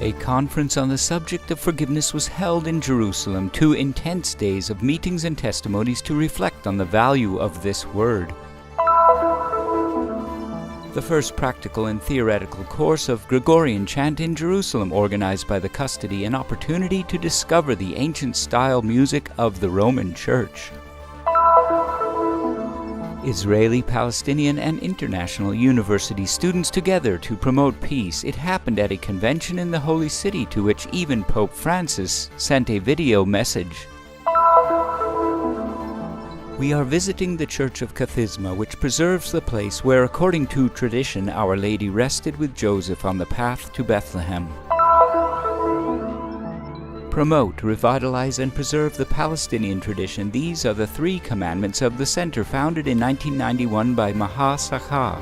A conference on the subject of forgiveness was held in Jerusalem, 2 intense days of meetings and testimonies to reflect on the value of this word. The first practical and theoretical course of Gregorian Chant in Jerusalem, organized by the custody, an opportunity to discover the ancient style music of the Roman Church. Israeli, Palestinian, and international university students together to promote peace. It happened at a convention in the Holy City to which even Pope Francis sent a video message. We are visiting the Church of Kathisma, which preserves the place where, according to tradition, Our Lady rested with Joseph on the path to Bethlehem. Promote, revitalize, and preserve the Palestinian tradition. These are the 3 commandments of the center, founded in 1991 by Maha Sakha.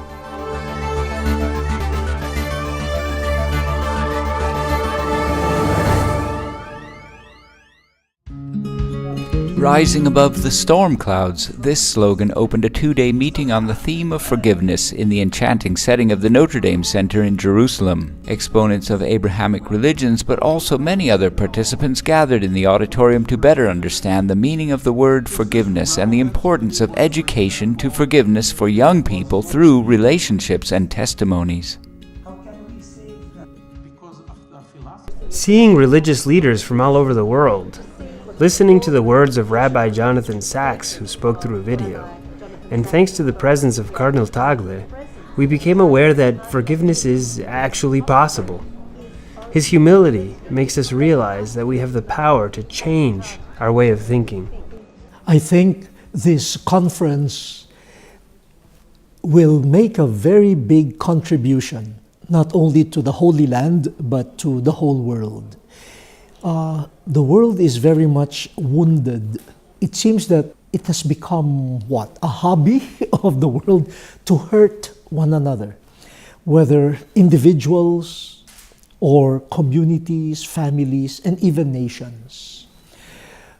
Rising above the storm clouds, this slogan opened a 2-day meeting on the theme of forgiveness in the enchanting setting of the Notre Dame Center in Jerusalem. Exponents of Abrahamic religions, but also many other participants gathered in the auditorium to better understand the meaning of the word forgiveness and the importance of education to forgiveness for young people through relationships and testimonies. Seeing religious leaders from all over the world, listening to the words of Rabbi Jonathan Sachs, who spoke through a video, and thanks to the presence of Cardinal Tagle, we became aware that forgiveness is actually possible. His humility makes us realize that we have the power to change our way of thinking. I think this conference will make a very big contribution, not only to the Holy Land, but to the whole world. The world is very much wounded. It seems that it has become, a hobby of the world to hurt one another, whether individuals or communities, families, and even nations.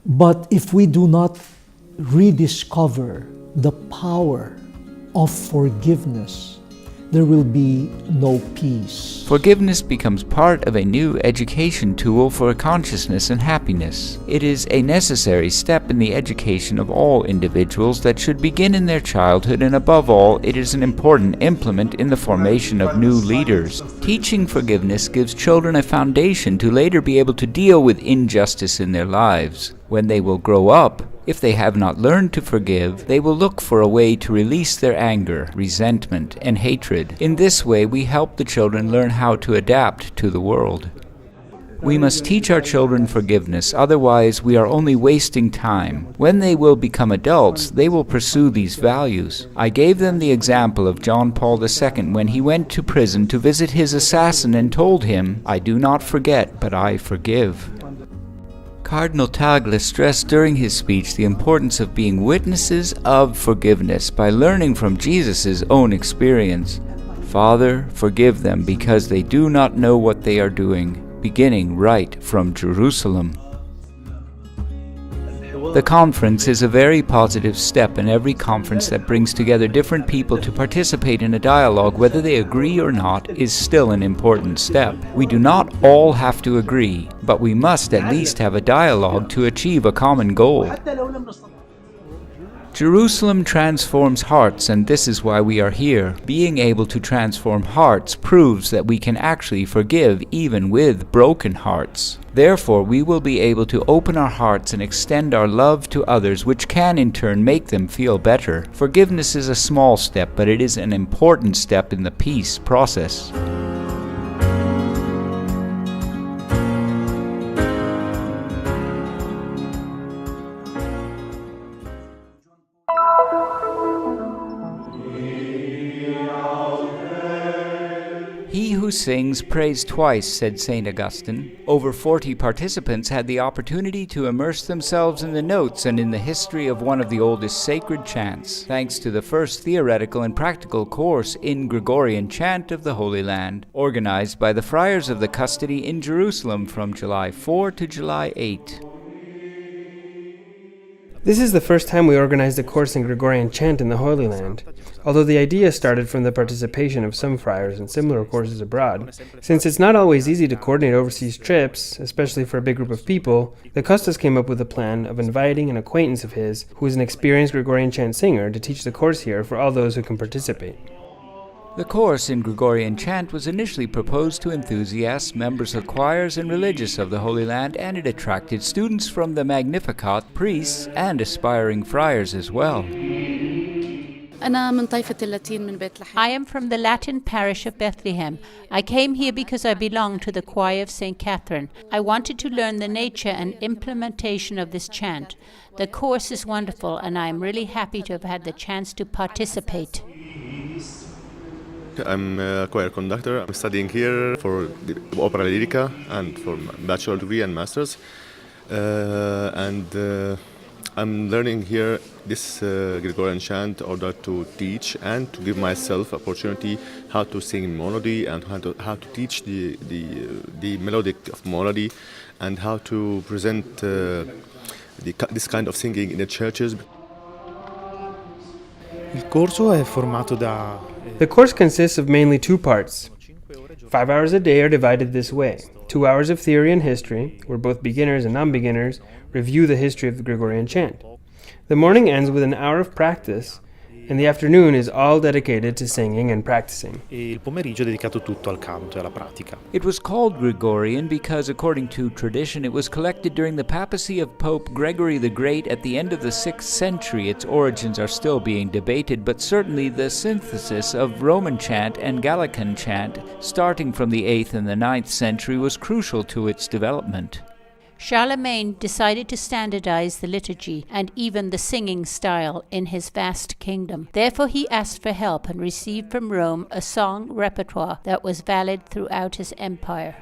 But if we do not rediscover the power of forgiveness, there will be no peace. Forgiveness becomes part of a new education tool for consciousness and happiness. It is a necessary step in the education of all individuals that should begin in their childhood, and above all, it is an important implement in the formation of new leaders. Teaching forgiveness gives children a foundation to later be able to deal with injustice in their lives. When they will grow up, if they have not learned to forgive, they will look for a way to release their anger, resentment, and hatred. In this way, we help the children learn how to adapt to the world. We must teach our children forgiveness, otherwise we are only wasting time. When they will become adults, they will pursue these values. I gave them the example of John Paul II when he went to prison to visit his assassin and told him, "I do not forget, but I forgive." Cardinal Tagle stressed during his speech the importance of being witnesses of forgiveness by learning from Jesus' own experience. Father, forgive them because they do not know what they are doing, beginning right from Jerusalem. The conference is a very positive step, and every conference that brings together different people to participate in a dialogue, whether they agree or not, is still an important step. We do not all have to agree, but we must at least have a dialogue to achieve a common goal. Jerusalem transforms hearts, and this is why we are here. Being able to transform hearts proves that we can actually forgive even with broken hearts. Therefore, we will be able to open our hearts and extend our love to others, which can in turn make them feel better. Forgiveness is a small step, but it is an important step in the peace process. He who sings prays twice, said St. Augustine. Over 40 participants had the opportunity to immerse themselves in the notes and in the history of one of the oldest sacred chants, thanks to the first theoretical and practical course in Gregorian Chant of the Holy Land, organized by the friars of the custody in Jerusalem from July 4 to July 8. This is the first time we organized a course in Gregorian Chant in the Holy Land, although the idea started from the participation of some friars in similar courses abroad. Since it's not always easy to coordinate overseas trips, especially for a big group of people, the Costas came up with a plan of inviting an acquaintance of his, who is an experienced Gregorian Chant singer, to teach the course here for all those who can participate. The course in Gregorian Chant was initially proposed to enthusiasts, members of choirs, and religious of the Holy Land, and it attracted students from the Magnificat, priests, and aspiring friars as well. I am from the Latin parish of Bethlehem. I came here because I belong to the choir of St. Catherine. I wanted to learn the nature and implementation of this chant. The course is wonderful, and I am really happy to have had the chance to participate. I'm a choir conductor. I'm studying here for the opera lyrica and for bachelor degree and master's. I'm learning here this Gregorian chant in order to teach and to give myself opportunity how to sing melody and how to teach the melodic of melody and how to present this kind of singing in the churches. The course consists of mainly 2 parts. 5 hours a day are divided this way. 2 hours of theory and history, where both beginners and non-beginners review the history of the Gregorian chant. The morning ends with an hour of practice, and the afternoon is all dedicated to singing and practicing. It was called Gregorian because, according to tradition, it was collected during the papacy of Pope Gregory the Great at the end of the 6th century. Its origins are still being debated, but certainly the synthesis of Roman chant and Gallican chant, starting from the 8th and the 9th century, was crucial to its development. Charlemagne decided to standardize the liturgy and even the singing style in his vast kingdom. Therefore, he asked for help and received from Rome a song repertoire that was valid throughout his empire.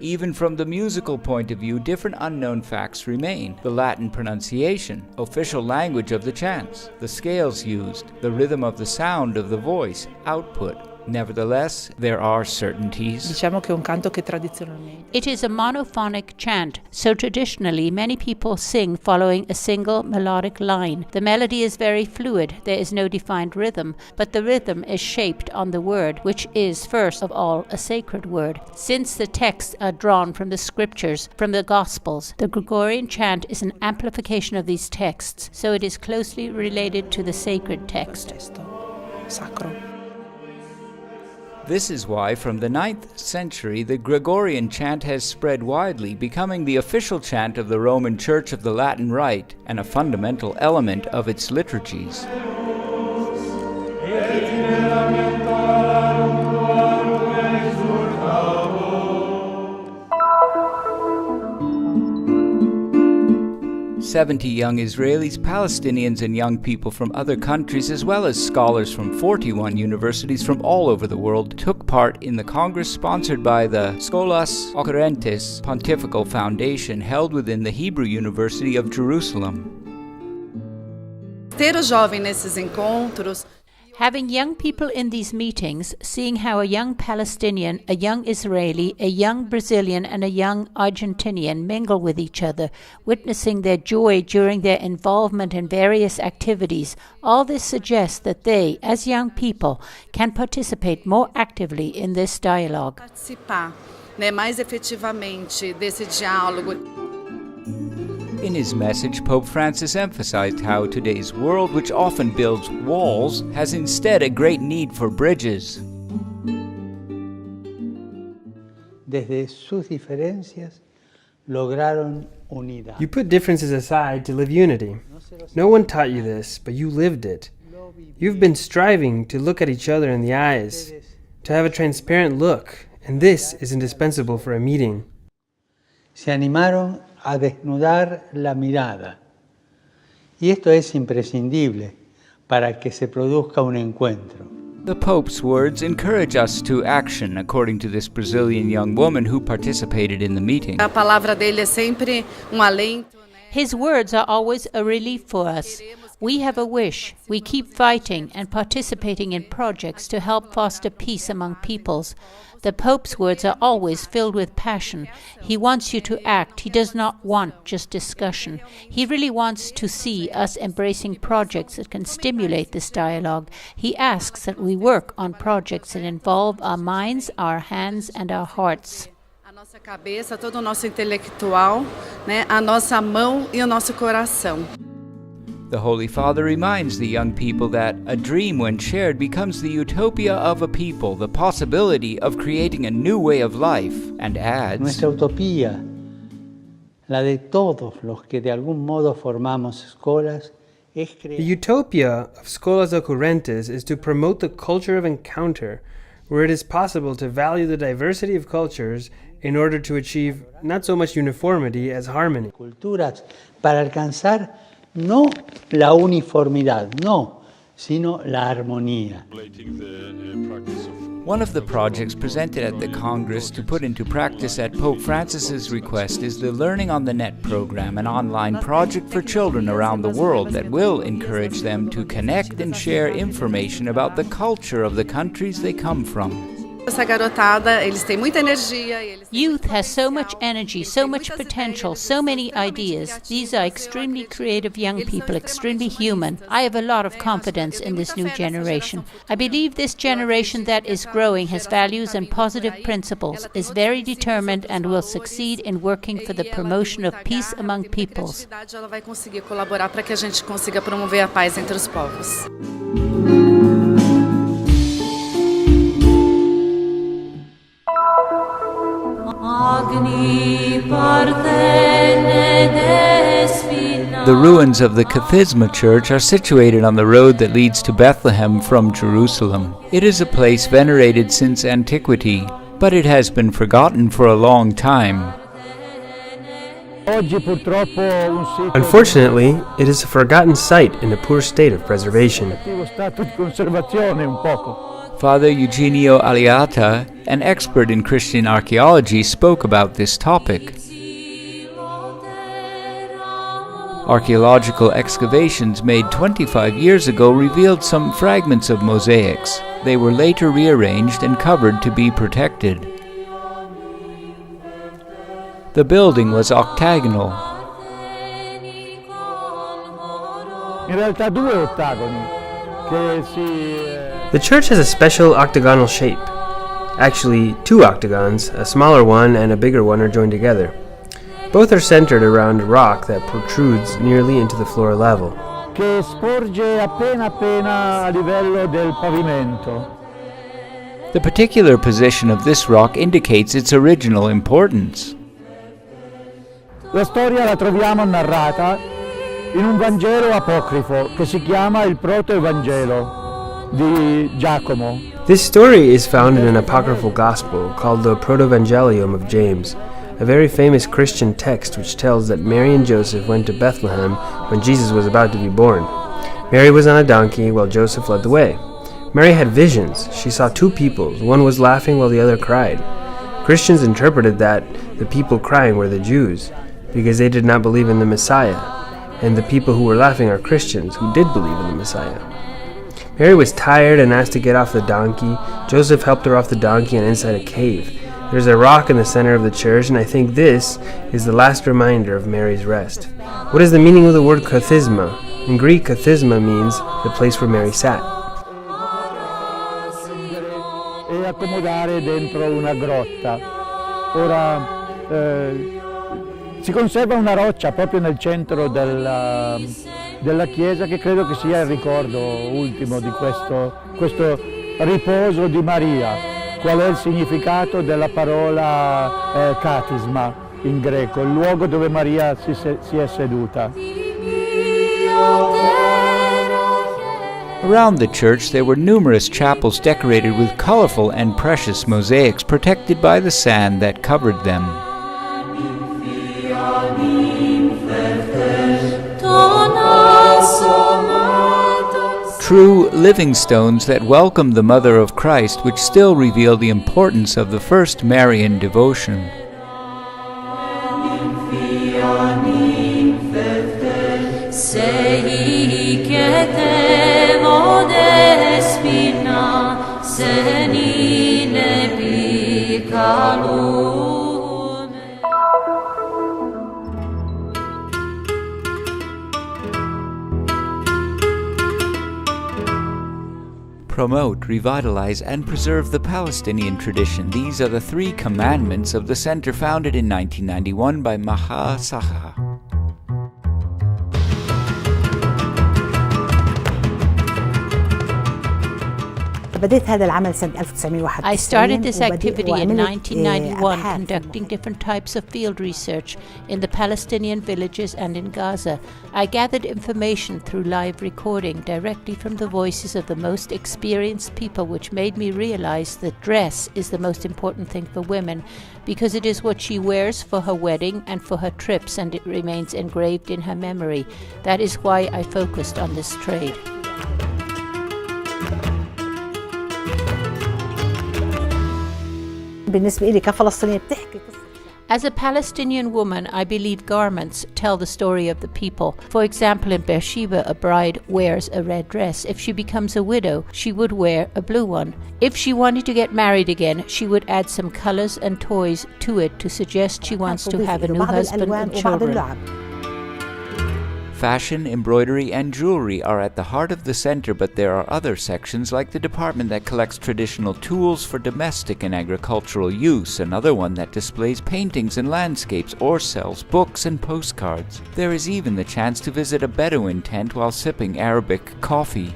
Even from the musical point of view, different unknown facts remain. The Latin pronunciation, official language of the chants, the scales used, the rhythm of the sound of the voice, output. Nevertheless, there are certainties. It is a monophonic chant, so traditionally many people sing following a single melodic line. The melody is very fluid, there is no defined rhythm, but the rhythm is shaped on the word, which is first of all a sacred word. Since the texts are drawn from the scriptures, from the Gospels, the Gregorian chant is an amplification of these texts, so it is closely related to the sacred text. This is why from the 9th century the Gregorian chant has spread widely, becoming the official chant of the Roman Church of the Latin Rite and a fundamental element of its liturgies. 70 young Israelis, Palestinians, and young people from other countries, as well as scholars from 41 universities from all over the world, took part in the Congress sponsored by the Scholas Ocurrentes Pontifical Foundation held within the Hebrew University of Jerusalem. Ter o jovem nesses encontros. Having young people in these meetings, seeing how a young Palestinian, a young Israeli, a young Brazilian, and a young Argentinian mingle with each other, witnessing their joy during their involvement in various activities, all this suggests that they, as young people, can participate more actively in this dialogue. Participar, mais efetivamente desse diálogo. In his message, Pope Francis emphasized how today's world, which often builds walls, has instead a great need for bridges. Desde sus diferencias lograron unidad. You put differences aside to live unity. No one taught you this, but you lived it. You've been striving to look at each other in the eyes, to have a transparent look, and this is indispensable for a meeting. Se animaron a desnudar la mirada. Y esto es imprescindible para que se produzca un encuentro. The Pope's words encourage us to action, according to this Brazilian young woman who participated in the meeting. A palavra dele é sempre alento. His words are always a relief for us. We have a wish. We keep fighting and participating in projects to help foster peace among peoples. The Pope's words are always filled with passion. He wants you to act. He does not want just discussion. He really wants to see us embracing projects that can stimulate this dialogue. He asks that we work on projects that involve our minds, our hands, and our hearts. A nossa cabeça, todo o nosso intelectual, né? A nossa mão e o nosso coração. The Holy Father reminds the young people that a dream when shared becomes the utopia of a people, the possibility of creating a new way of life, and adds, Nuestra utopía, la de todos los que de algún modo formamos escuelas, es The crear utopia of Scholas Occurrentes is to promote the culture of encounter, where it is possible to value the diversity of cultures in order to achieve not so much uniformity as harmony. culturas para alcanzar no la uniformidad, no, sino la armonía. One of the projects presented at the Congress to put into practice at Pope Francis's request is the Learning on the Net program, an online project for children around the world that will encourage them to connect and share information about the culture of the countries they come from. Essa garotada, eles têm muita energia. Youth has so much energy, so much potential, so many ideas. These are extremely creative young people, extremely human. I have a lot of confidence in this new generation. I believe this generation that is growing has values and positive principles, is very determined and will succeed in working for the promotion of peace among peoples. Ela vai conseguir colaborar para que a gente consiga promover a paz entre os povos. The ruins of the Kathisma Church are situated on the road that leads to Bethlehem from Jerusalem. It is a place venerated since antiquity, but it has been forgotten for a long time. Unfortunately, it is a forgotten site in a poor state of preservation. Father Eugenio Aliata, an expert in Christian archaeology, spoke about this topic. Archaeological excavations made 25 years ago revealed some fragments of mosaics. They were later rearranged and covered to be protected. The building was octagonal. The church has a special octagonal shape. Actually, two octagons, a smaller one and a bigger one, are joined together. Both are centered around a rock that protrudes nearly into the floor level. The particular position of this rock indicates its original importance. La storia la troviamo narrata in un Vangelo apocrifo che si chiama il Proto-Evangelo di Giacomo. This story is found in an apocryphal gospel called the Proto-Evangelium of James, a very famous Christian text which tells that Mary and Joseph went to Bethlehem when Jesus was about to be born. Mary was on a donkey while Joseph led the way. Mary had visions. She saw two peoples. One was laughing while the other cried. Christians interpreted that the people crying were the Jews, because they did not believe in the Messiah, and the people who were laughing are Christians who did believe in the Messiah. Mary was tired and asked to get off the donkey. Joseph helped her off the donkey and inside a cave. There's a rock in the center of the church, and I think this is the last reminder of Mary's rest. What is the meaning of the word kathisma? In Greek, kathisma means the place where Mary sat. E accomodare dentro una grotta. Ora si conserva una roccia proprio nel centro della chiesa che credo che sia il ricordo ultimo di questo riposo di Maria. Qual è il significato della parola catisma in greco, il luogo dove Maria si è seduta. Around the church there were numerous chapels decorated with colorful and precious mosaics protected by the sand that covered them. True living stones that welcome the Mother of Christ, which still reveal the importance of the first Marian devotion. Sei Promote, revitalize, and preserve the Palestinian tradition. These are the 3 commandments of the center founded in 1991 by Maha Saha. I started this activity in 1991, conducting different types of field research in the Palestinian villages and in Gaza. I gathered information through live recording directly from the voices of the most experienced people, which made me realize that dress is the most important thing for women, because it is what she wears for her wedding and for her trips, and it remains engraved in her memory. That is why I focused on this trade. As a Palestinian woman, I believe garments tell the story of the people. For example, in Beersheba, a bride wears a red dress. If she becomes a widow, she would wear a blue one. If she wanted to get married again, she would add some colors and toys to it to suggest she wants to have a new husband and children. Fashion, embroidery, and jewelry are at the heart of the center, but there are other sections like the department that collects traditional tools for domestic and agricultural use, another one that displays paintings and landscapes or sells books and postcards. There is even the chance to visit a Bedouin tent while sipping Arabic coffee.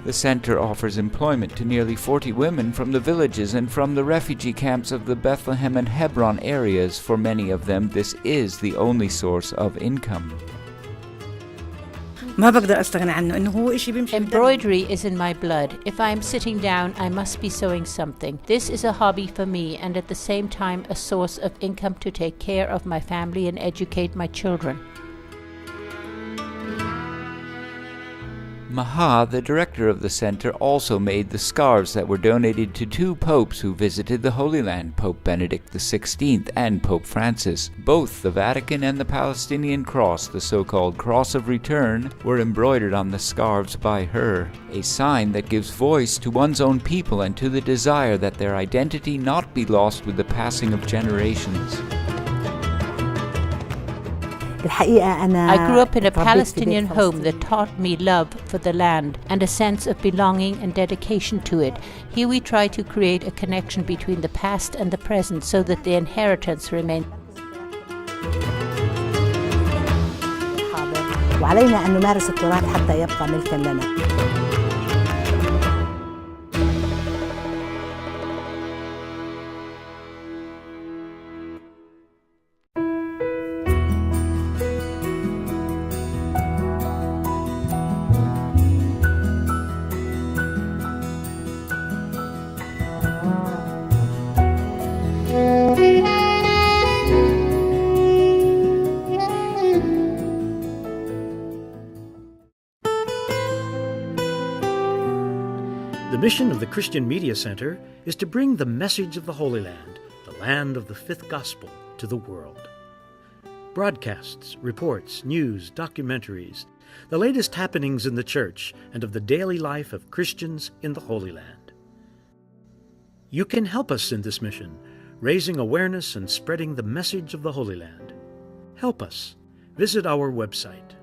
The center offers employment to nearly 40 women from the villages and from the refugee camps of the Bethlehem and Hebron areas. For many of them, this is the only source of income. Embroidery is in my blood. If I am sitting down, I must be sewing something. This is a hobby for me and at the same time a source of income to take care of my family and educate my children. Maha, the director of the center, also made the scarves that were donated to 2 popes who visited the Holy Land, Pope Benedict XVI and Pope Francis. Both the Vatican and the Palestinian cross, the so-called Cross of Return, were embroidered on the scarves by her, a sign that gives voice to one's own people and to the desire that their identity not be lost with the passing of generations. I grew up in a Palestinian home that taught me love for the land and a sense of belonging and dedication to it. Here we try to create a connection between the past and the present so that the inheritance remains. وعلينا أن نمارس التراث حتى يبقى ملكا لنا. The mission of the Christian Media Center is to bring the message of the Holy Land, the land of the fifth gospel, to the world. Broadcasts, reports, news, documentaries, the latest happenings in the church and of the daily life of Christians in the Holy Land. You can help us in this mission, raising awareness and spreading the message of the Holy Land. Help us. Visit our website.